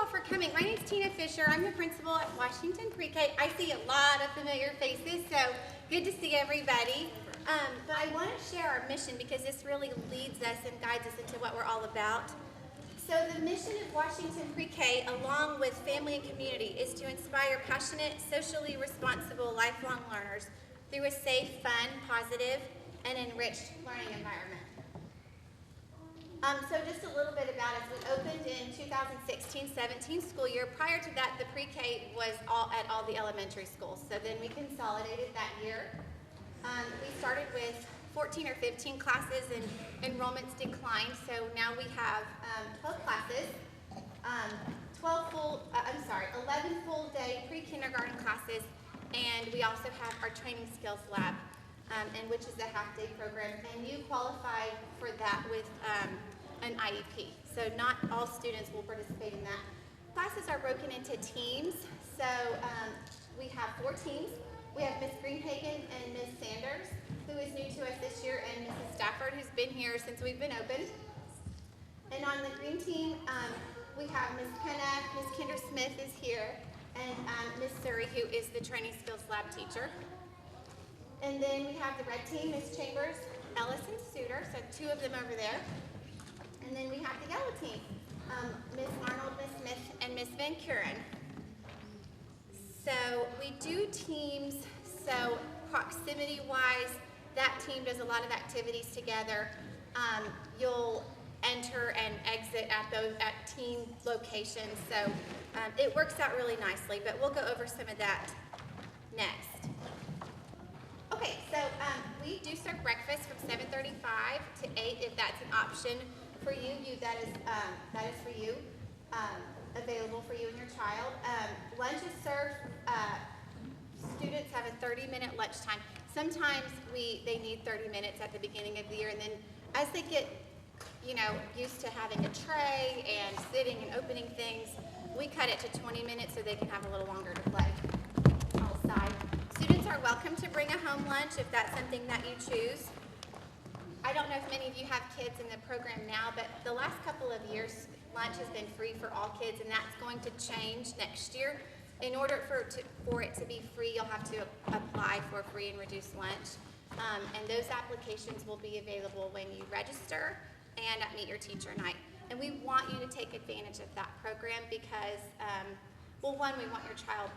for coming. My name's Tina Fisher. I'm the principal at Washington PreK. I see a lot of familiar faces, so good to see everybody. But I want to share our mission because this really leads us and guides us into what we're all about. So the mission of Washington PreK, along with family and community, is to inspire passionate, socially responsible, lifelong learners through a safe, fun, positive, and enriched learning environment. So just a little bit about us. We opened in 2016-17 school year. Prior to that, the pre-K was at all the elementary schools. So then we consolidated that year. We started with 14 or 15 classes and enrollments declined. So now we have 12 classes, 11 full day pre-kindergarten classes, and we also have our training skills lab, and which is a half-day program, and you qualify for that with an IEP. So not all students will participate in that. Classes are broken into teams. So we have 4 teams. We have Miss Greenhagen and Miss Sanders, who is new to us this year, and Mrs. Stafford, who's been here since we've been open. And on the green team, we have Miss Penna, Miss Kendra Smith is here, and Miss Surrey, who is the training skills lab teacher. And then we have the red team, Miss Chambers, Ellis, and Suter, so 2 of them over there. And then we have the yellow team, Miss Arnold, Miss Smith, and Miss Van Kuren. So we do teams, so proximity-wise, that team does a lot of activities together. You'll enter and exit at team locations, so it works out really nicely, but we'll go over some of that next. Okay, so we do serve breakfast from 7:35 to 8 if that's an option for you. That is for you, available for you and your child. Lunch is served. Students have a 30-minute lunchtime. Sometimes they need 30 minutes at the beginning of the year, and then as they get used to having a tray and sitting and opening things, we cut it to 20 minutes so they can have a little longer to play outside. Students are welcome to bring a home lunch if that's something that you choose. I don't know if many of you have kids in the program now, but the last couple of years, lunch has been free for all kids, and that's going to change next year. In order for it to be free, you'll have to apply for free and reduced lunch. And those applications will be available when you register and at Meet Your Teacher Night. And we want you to take advantage of that program because, well, one, we want your child,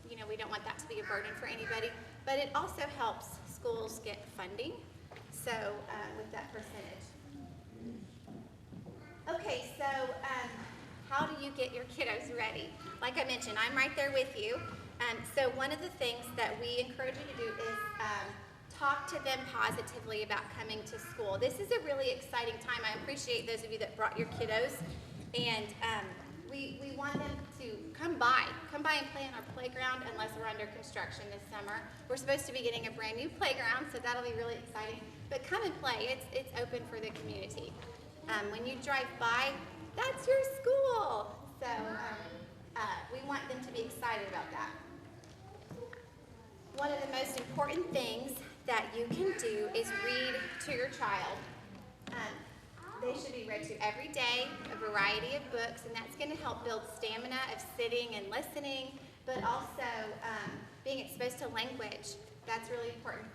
we don't want that to be a burden for anybody, but it also helps schools get funding, so with that percentage. Okay, so how do you get your kiddos ready? Like I mentioned, I'm right there with you. So one of the things that we encourage you to do is talk to them positively about coming to school. This is a really exciting time. I appreciate those of you that brought your kiddos, and we want them to come by and play on our playground unless we're under construction this summer. We're supposed to be getting a brand new playground, so that'll be really exciting. But come and play. It's open for the community. When you drive by, that's your school. So we want them to be excited about that. One of the most important things that you can do is read to your child. They should be read to every day, a variety of books, and that's going to help build stamina of sitting and listening, but also being exposed to language. That's really important.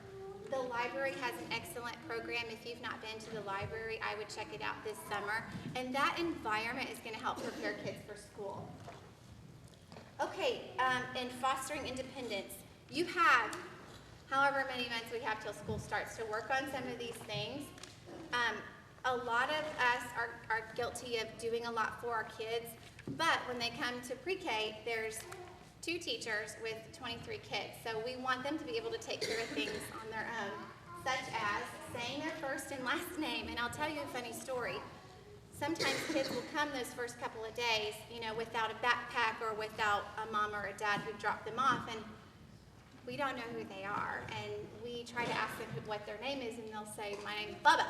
The library has an excellent program. If you've not been to the library, I would check it out this summer. And that environment is going to help prepare kids for school. Okay, and fostering independence. You have however many months we have till school starts to work on some of these things. A lot of us are guilty of doing a lot for our kids, but when they come to pre-K, there's 2 teachers with 23 kids. So we want them to be able to take care of things on their own, such as saying their first and last name. And I'll tell you a funny story. Sometimes kids will come those first couple of days, without a backpack or without a mom or a dad who dropped them off, and we don't know who they are. And we try to ask them what their name is, and they'll say, "My name's Bubba,"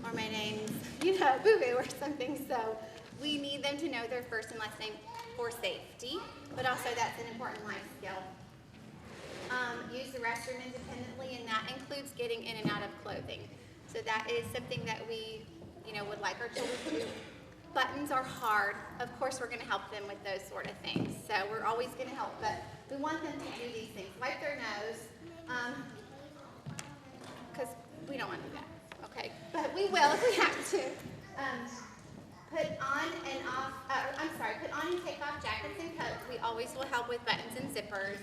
or "My name's, Boo-Boo," or something. So we need them to know their first and last name for safety, but also that's an important life skill. Use the restroom independently, and that includes getting in and out of clothing. So that is something that we, would like our children to do Buttons are hard. Of course, we're going to help them with those sort of things. So we're always going to help, but we want them to do these things. Wipe their nose, because we don't want to do that, okay? But we will if we have to. Put on and take off jackets and coats. We always will help with buttons and zippers.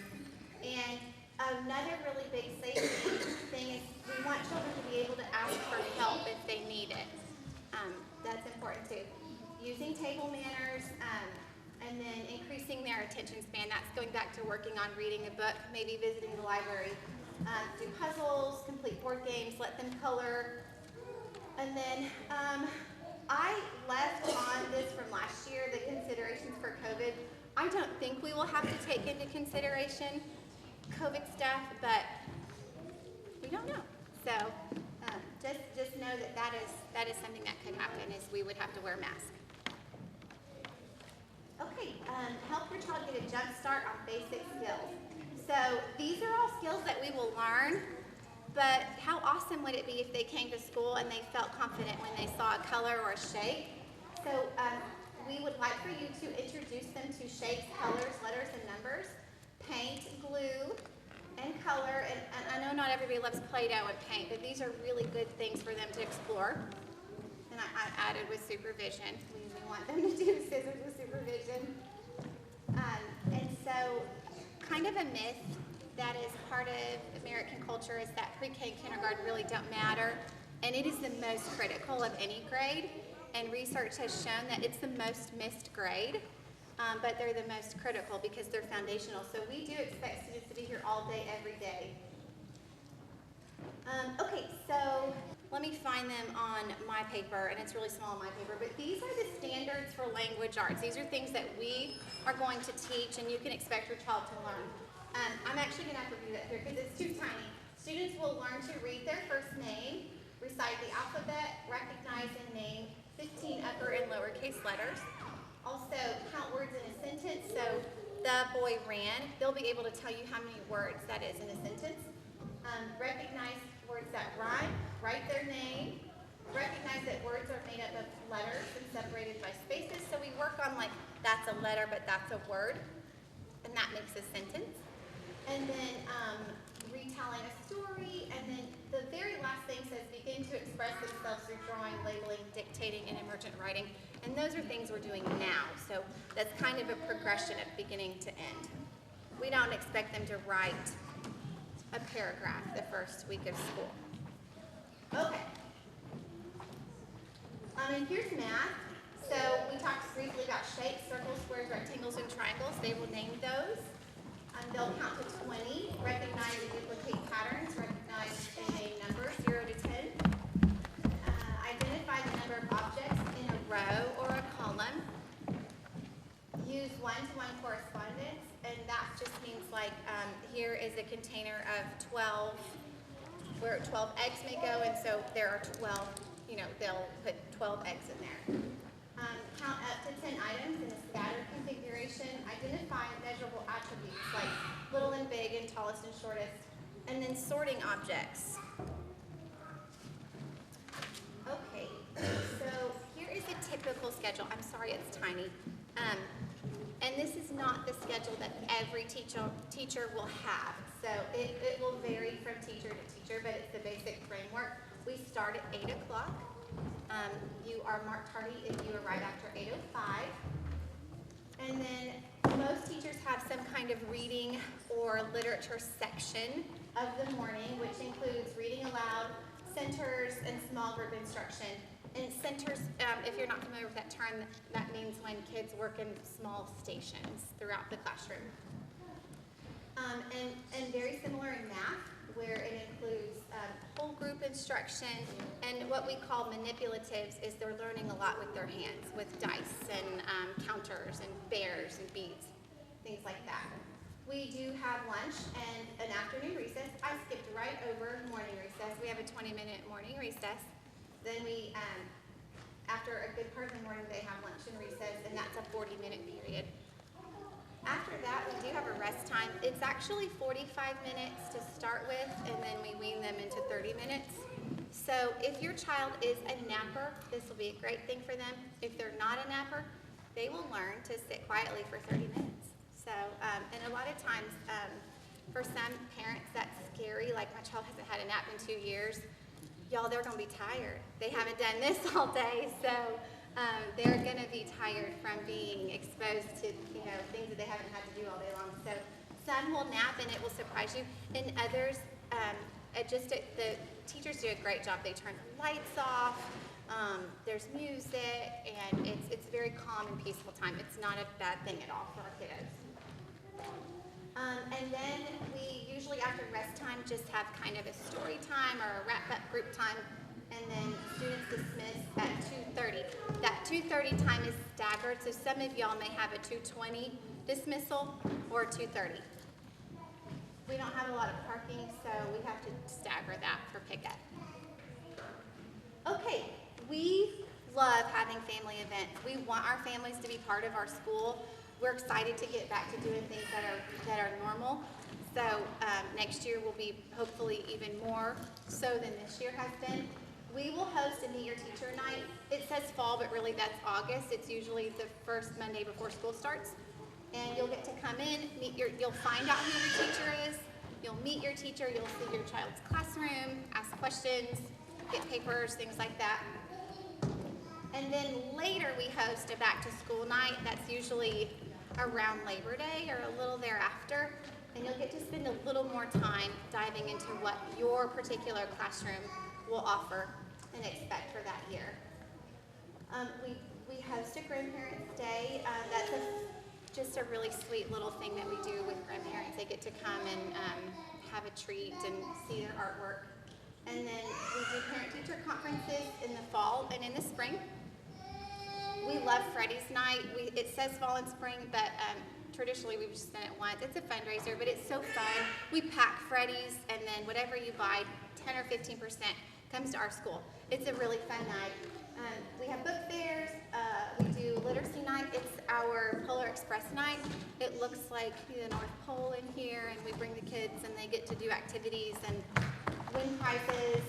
And another really big safety thing is we want children to be able to ask for help if they need it. That's important too. Using table manners, and then increasing their attention span. That's going back to working on reading a book, maybe visiting the library. Do puzzles, complete board games, let them color. And then I left on this from last year, the considerations for COVID. I don't think we will have to take into consideration COVID stuff, but we don't know. So just know that is something that could happen, is we would have to wear a mask. Okay, help your child get a jump start on basic skills. So these are all skills that we will learn, but how awesome would it be if they came to school and they felt confident when they saw a color or a shape? So we would like for you to introduce them to shapes, colors, letters, and numbers, paint, glue, and color. And I know not everybody loves Play-Doh and paint, but these are really good things for them to explore. And I added with supervision. We want them to do scissors with supervision. And so kind of a myth that is part of American culture is that pre-K and kindergarten really don't matter. And it is the most critical of any grade. And research has shown that it's the most missed grade, but they're the most critical because they're foundational. So we do expect students to be here all day, every day. Okay, so let me find them on my paper, and it's really small on my paper, but these are the standards for language arts. These are things that we are going to teach, and you can expect your child to learn. I'm actually going to have to review that here because it's too tiny. Students will learn to read their first name, recite the alphabet, recognize and name 15 upper and lowercase letters. Also, count words in a sentence. So, the boy ran. They'll be able to tell you how many words that is in a sentence. Recognize words that rhyme, write their name, recognize that words are made up of letters and separated by spaces. So we work on like, that's a letter, but that's a word, and that makes a sentence. And then retelling a story, and then the very last thing says begin to express themselves through drawing, labeling, dictating, and emergent writing. And those are things we're doing now. So that's kind of a progression of beginning to end. We don't expect them to write a paragraph the first week of school. Okay. And here's math. So we talked briefly about shapes, circles, squares, rectangles, and triangles. They will name those. They'll count to 20, recognize and duplicate patterns, recognize and name numbers 0 to 10. Identify the number of objects in a row or a column. Use one-to-one correspondence, and that just means like here is a container of 12, where 12 eggs may go, and so there are 12, they'll put 12 eggs in there. Count up to 10 items in a scattered configuration. Identify measurable attributes like little and big and tallest and shortest. And then sorting objects. Okay, so here is a typical schedule. I'm sorry it's tiny. And this is not the schedule that every teacher will have. So it will vary from teacher to teacher, but it's the basic framework. We start at 8 o'clock. You are marked tardy if you arrive after 8:05. And then most teachers have some kind of reading or literature section of the morning, which includes reading aloud, centers, and small group instruction. And centers, if you're not familiar with that term, that means when kids work in small stations throughout the classroom. And very similar in math, where it includes whole group instruction, and what we call manipulatives is they're learning a lot with their hands, with dice and counters and bears and beads, things like that. We do have lunch and an afternoon recess. I skipped right over morning recess. We have a 20-minute morning recess. Then we, after a good part of the morning, they have lunch and recess, and that's a 40-minute period. After that, we do have a rest time. It's actually 45 minutes to start with, and then we wean them into 30 minutes. So So if your child is a napper, this will be a great thing for them. If they're not a napper, they will learn to sit quietly for 30 minutes. So, and a lot of times, for some parents, that's scary. Like, my child hasn't had a nap in 2 years. Y'all, they're going to be tired. They haven't done this all day, so they're going to be tired from being exposed to, things that they haven't had to do all day long. So some will nap and it will surprise you, and others, the teachers do a great job. They turn the lights off. There's music, and it's a very calm and peaceful time. It's not a bad thing at all for our kiddos. And then we usually, after rest time, just have kind of a story time or a wrap-up group time, and then students dismiss at 2:30. That 2:30 time is staggered, so some of y'all may have a 2:20 dismissal or 2:30. We don't have a lot of parking, so we have to stagger that for pickup. Okay, we love having family events. We want our families to be part of our school. We're excited to get back to doing things that are normal. So next year will be hopefully even more so than this year has been. We will host a Meet Your Teacher night. It says fall, but really that's August. It's usually the first Monday before school starts. And you'll get to come in, you'll find out who your teacher is. You'll meet your teacher. You'll see your child's classroom, ask questions, get papers, things like that. And then later we host a back to school night. That's usually around Labor Day or a little thereafter. And you'll get to spend a little more time diving into what your particular classroom will offer and expect for that year. We host a Grandparents' Day. That's just a really sweet little thing that we do with grandparents. They get to come and have a treat and see their artwork. And then we do parent-teacher conferences in the fall and in the spring. We love Freddy's Night. It says fall and spring, but traditionally we've just done it once. It's a fundraiser, but it's so fun. We pack Freddy's, and then whatever you buy, 10 or 15% comes to our school. It's a really fun night. We have book fairs. We do literacy night. It's our Polar Express night. It looks like the North Pole in here, and we bring the kids, and they get to do activities and win prizes.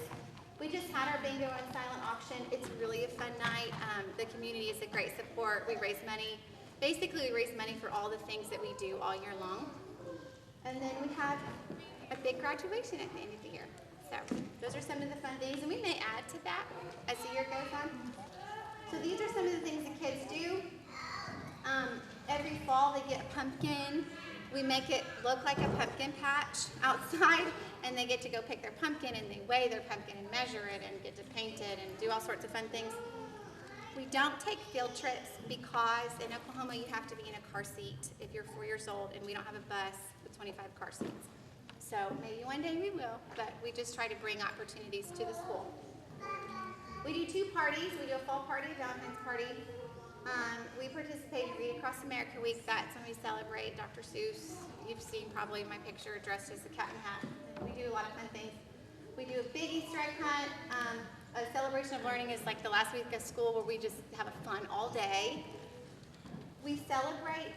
We just had our bingo and silent auction. It's really a fun night. The community is a great support. We raise money. Basically, we raise money for all the things that we do all year long. And then we have a big graduation at the end of the year. So those are some of the fun things, and we may add to that as the year goes on. So these are some of the things the kids do. Every fall they get a pumpkin. We make it look like a pumpkin patch outside, and they get to go pick their pumpkin, and they weigh their pumpkin and measure it and get to paint it and do all sorts of fun things. We don't take field trips because in Oklahoma you have to be in a car seat if you're 4 years old, and we don't have a bus with 25 car seats. So maybe one day we will, but we just try to bring opportunities to the school. We do 2 parties. We do a fall party, a Valentine's party. We participate in Read Across America Week. That's when we celebrate Dr. Seuss. You've seen probably my picture dressed as the Cat in the Hat. We do a lot of fun things. We do a big Easter egg hunt. A celebration of learning is like the last week of school where we just have a fun all day. We celebrate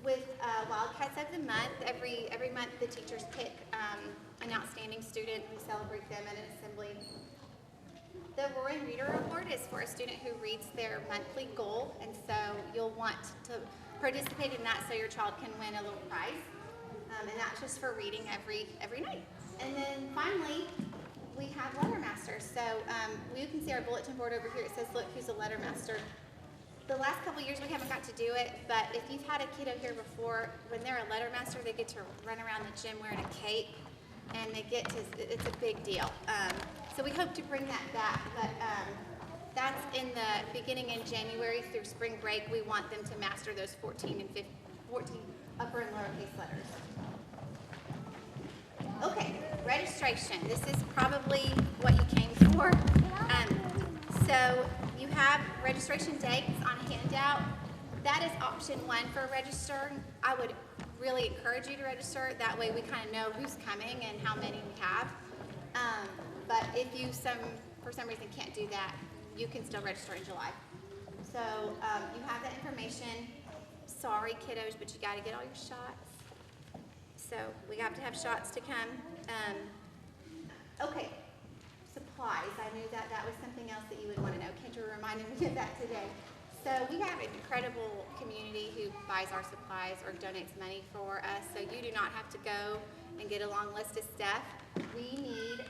with Wildcats of the Month. Every month the teachers pick an outstanding student. We celebrate them at an assembly. The Roaring Reader Award is for a student who reads their monthly goal, and so you'll want to participate in that so your child can win a little prize. And that's just for reading every night. And then finally, we have letter masters. So you can see our bulletin board over here. It says, look, who's a letter master. The last couple of years we haven't got to do it, but if you've had a kiddo here before, when they're a letter master, they get to run around the gym wearing a cape, and it's a big deal. So we hope to bring that back, but that's in the beginning in January through spring break. We want them to master those 14 upper and lowercase letters. Okay, registration. This is probably what you came for. So you have registration dates on a handout. That is option 1 for register. I would really encourage you to register. That way we kind of know who's coming and how many we have. But if you for some reason can't do that, you can still register in July. So you have that information. Sorry, kiddos, but you got to get all your shots. So we have to have shots to come. Okay, supplies. I knew that that was something else that you would want to know. Kendra reminded me of that today. So we have an incredible community who buys our supplies or donates money for us. So you do not have to go and get a long list of stuff. We need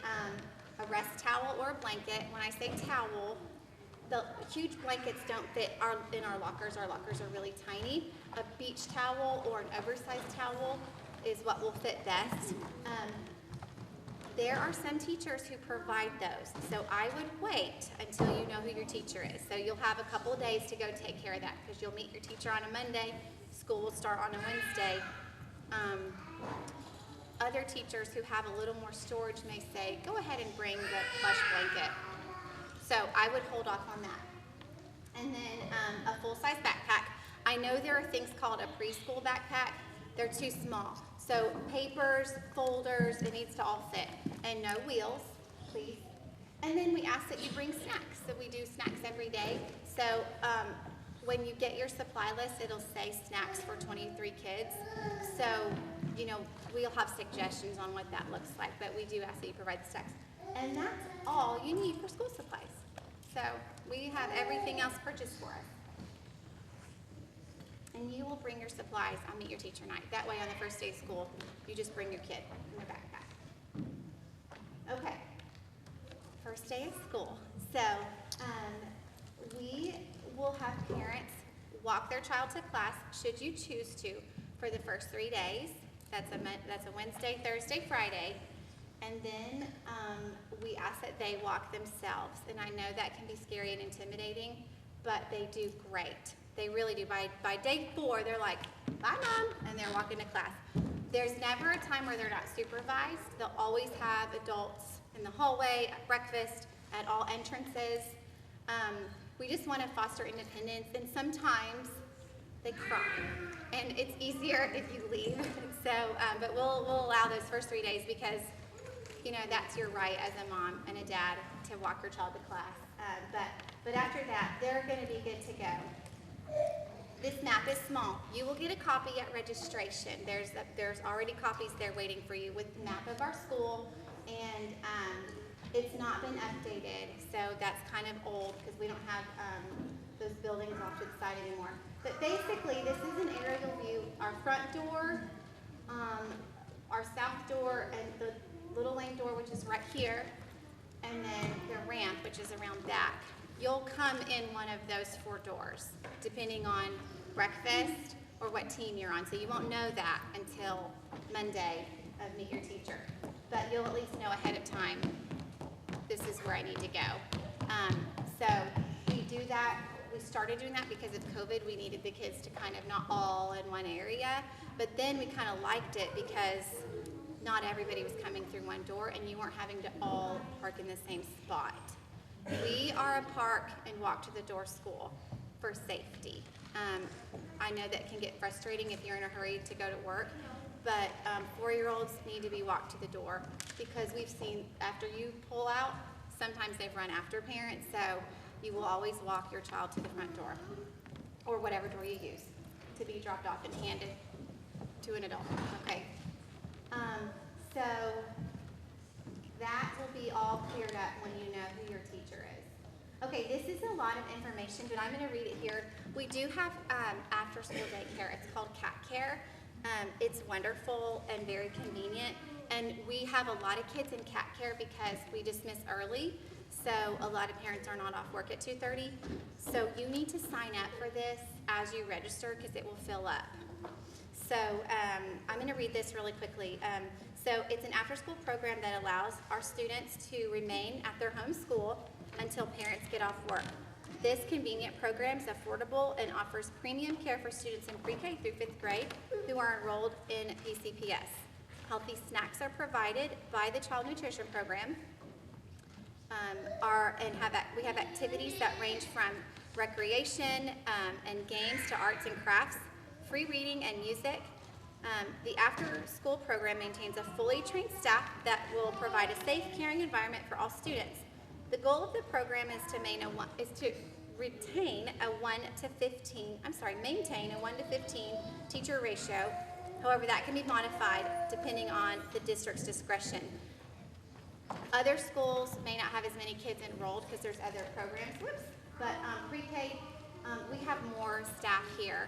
a rest towel or a blanket. When I say towel, the huge blankets don't fit in our lockers. Our lockers are really tiny. A beach towel or an oversized towel is what will fit best. There are some teachers who provide those, so I would wait until you know who your teacher is. So you'll have a couple of days to go take care of that because you'll meet your teacher on a Monday, school will start on a Wednesday. Other teachers who have a little more storage may say, go ahead and bring the plush blanket. So I would hold off on that. And then a full-size backpack. I know there are things called a preschool backpack. They're too small. So papers, folders, it needs to all fit. And no wheels, please. And then we ask that you bring snacks. So we do snacks every day. So when you get your supply list, it'll say snacks for 23 kids. So, you know, we'll have suggestions on what that looks like, but we do ask that you provide the snacks. And that's all you need for school supplies. So we have everything else purchased for us. And you will bring your supplies on Meet Your Teacher Night. That way on the first day of school, you just bring your kid in their backpack. Okay, first day of school. So we will have parents walk their child to class, should you choose to, for the first 3 days. That's a Wednesday, Thursday, Friday. And then we ask that they walk themselves. And I know that can be scary and intimidating, but they do great. They really do. By day 4, they're like, bye, Mom, and they're walking to class. There's never a time where they're not supervised. They'll always have adults in the hallway, at breakfast, at all entrances. We just want to foster independence, and sometimes they cry, and it's easier if you leave. So, but we'll allow those first 3 days because, you know, that's your right as a mom and a dad to walk your child to class. But after that, they're going to be good to go. This map is small. You will get a copy at registration. There's already copies there waiting for you with the map of our school, and it's not been updated, so that's kind of old because we don't have those buildings off to the side anymore. But basically, this is an aerial view. Our front door, our south door, and the little lane door, which is right here, and then the ramp, which is around back. You'll come in one of those 4 doors, depending on breakfast or what team you're on. So you won't know that until Monday of Meet Your Teacher. But you'll at least know ahead of time, this is where I need to go. So we do that. We started doing that because of COVID. We needed the kids to kind of not all in one area. But then we kind of liked it because not everybody was coming through one door and you weren't having to all park in the same spot. We are a park and walk to the door school for safety. I know that can get frustrating if you're in a hurry to go to work, but 4-year-olds need to be walked to the door because we've seen after you pull out, sometimes they've run after parents, so you will always walk your child to the front door or whatever door you use to be dropped off and handed to an adult. Okay. So that will be all cleared up when you know who your teacher is. Okay, this is a lot of information, but I'm going to read it here. We do have after-school daycare. It's called Cat Care. It's wonderful and very convenient, and we have a lot of kids in Cat Care because we dismiss early, so a lot of parents are not off work at 2:30. So you need to sign up for this as you register because it will fill up. So I'm going to read this really quickly. So it's an after-school program that allows our students to remain at their home school until parents get off work. This convenient program is affordable and offers premium care for students in pre-K through 5th grade who are enrolled in PCPS. Healthy snacks are provided by the Child Nutrition Program. We have activities that range from recreation and games to arts and crafts, free reading and music. The after-school program maintains a fully trained staff that will provide a safe, caring environment for all students. The goal of the program is to maintain a 1 to 15 teacher ratio. However, that can be modified depending on the district's discretion. Other schools may not have as many kids enrolled because there's other programs. Whoops. But pre-K, we have more staff here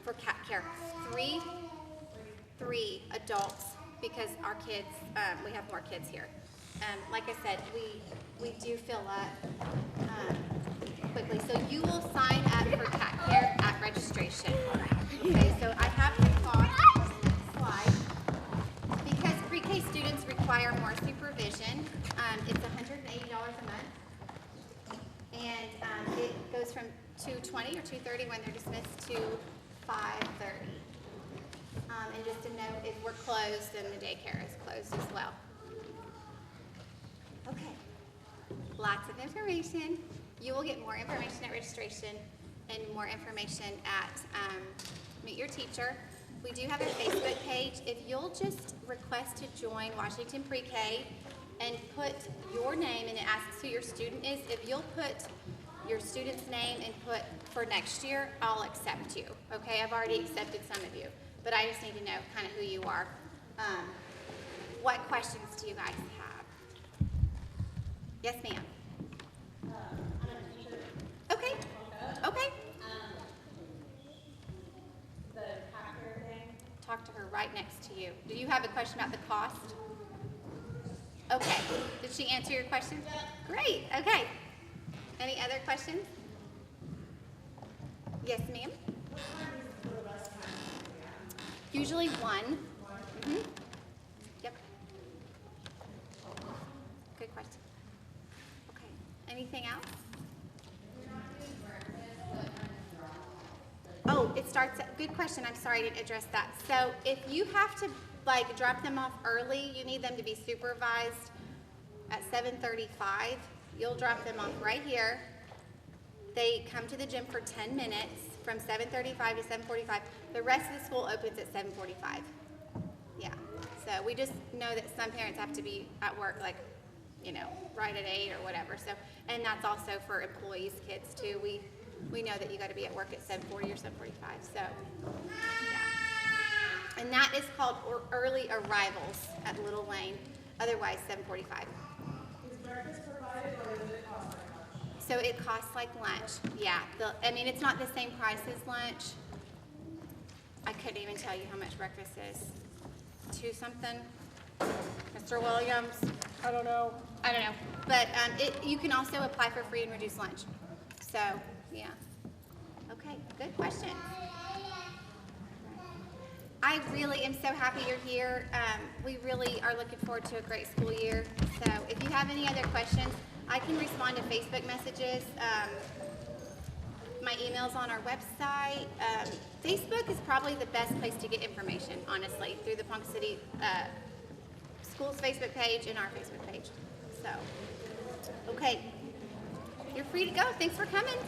for cat care. Three adults because our kids, we have more kids here. Like I said, we do fill up quickly. So you will sign up for cat care at registration. Okay, so I have the cost slide. Because pre-K students require more supervision, it's $180 a month. And it goes from 2:20 or 2:30 when they're dismissed to 5:30. And just to note, if we're closed, then the daycare is closed as well. Okay, lots of information. You will get more information at registration and more information at Meet Your Teacher. We do have a Facebook page. If you'll just request to join Washington Pre-K and put your name, and it asks who your student is, if you'll put your student's name and put for next year, I'll accept you. Okay, I've already accepted some of you, but I just need to know kind of who you are. What questions do you guys have? Yes, ma'am. I'm a teacher. Okay. Ponca. Okay. The cat care thing. Talk to her right next to you. Do you have a question about the cost? Okay. Did she answer your question? Yeah. Great. Okay. Any other questions? Yes, ma'am. What time is the bus time? Usually one. Mm-hmm. Yep. Good question. Okay. Anything else? Oh, it starts at, good question. I'm sorry I didn't address that. So if you have to like drop them off early, you need them to be supervised at 7:35. You'll drop them off right here. They come to the gym for 10 minutes from 7:35 to 7:45. The rest of the school opens at 7:45. Yeah. So we just know that some parents have to be at work like, you know, right at 8 or whatever. So, and that's also for employees' kids too. We know that you got to be at work at 7:40 or 7:45. So, yeah. And that is called early arrivals at Little Lane. Otherwise, 7:45. Is breakfast provided or does it cost like lunch? So it costs like lunch. Yeah. I mean, it's not the same price as lunch. I couldn't even tell you how much breakfast is. 2 something. Mr. Williams. I don't know. But you can also apply for free and reduced lunch. So, yeah. Okay, good question. I really am so happy you're here. We really are looking forward to a great school year. So if you have any other questions, I can respond to Facebook messages. My email's on our website. Facebook is probably the best place to get information, honestly, through the Ponca City Schools Facebook page and our Facebook page. So, okay. You're free to go. Thanks for coming.